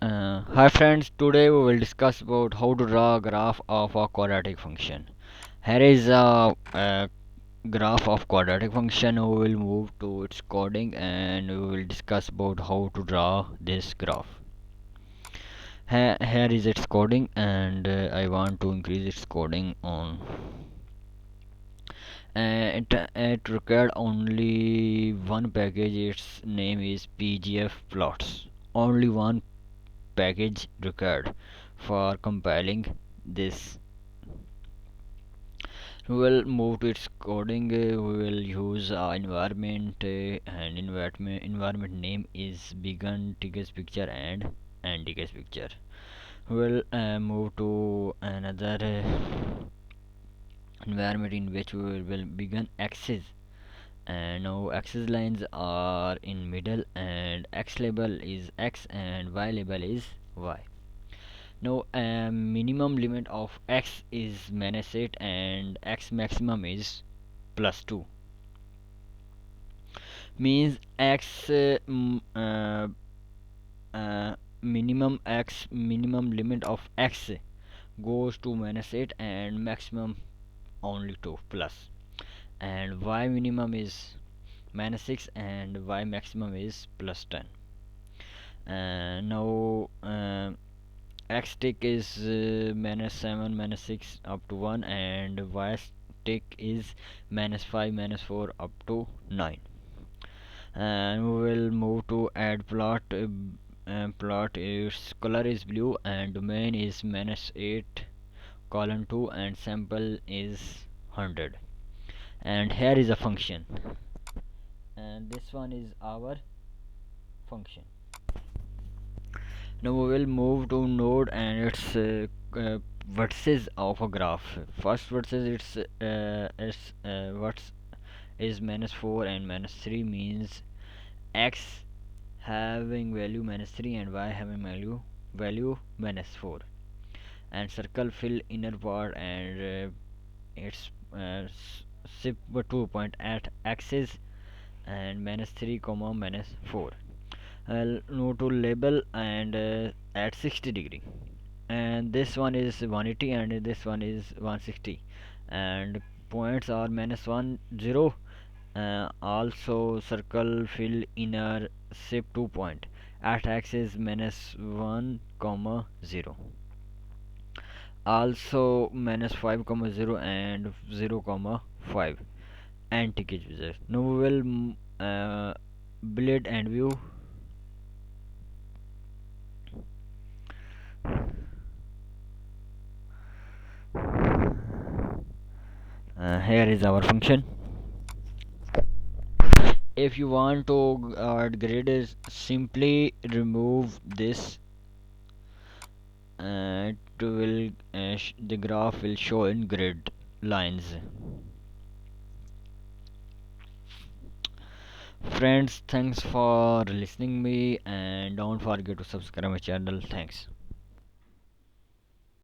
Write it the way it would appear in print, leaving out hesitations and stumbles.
Hi friends, today we will discuss about how to draw a graph of a quadratic function. Here is a graph of quadratic function. We will move to its coding and we will discuss about how to draw this graph. Here is its coding and I want to increase its coding on. It required only one package. Its name is PGF plots. Only one package required for compiling this. We will move to its coding. We will use environment and environment name is begin TikZ picture and end TikZ picture. We will move to another environment in which we will begin axis, and now axis lines are in middle and x label is x and y label is y. Now minimum limit of x is -8 and x maximum is +2. Means x minimum limit of x goes to -8 and maximum only to plus, and y minimum is -6 and y maximum is +10. And now x tick is -7 -6 up to 1 and y tick is -5 -4 up to 9. And we will move to add plot. Plot its color is blue and domain is -8 colon 2 and sample is 100. And here is a function, and this one is our function. Now we will move to node and its vertices of a graph. First vertex what is -4 and -3, means x having value -3 and y having value -4. And circle fill inner part and its sip 2 point at axis and -3 comma -4. I'll move to label and at 60 degree, and this one is 180 and this one is 160, and points are -1 0. Also circle fill inner shape 2 point at axis -1 comma 0, also -5 comma 0 and 0 comma 5 and ticket wizard. Now we will build and view. Here is our function. If you want to add grid, is simply remove this, it will the graph will show in grid lines. Friends, thanks for listening me and don't forget to subscribe my channel. Thanks.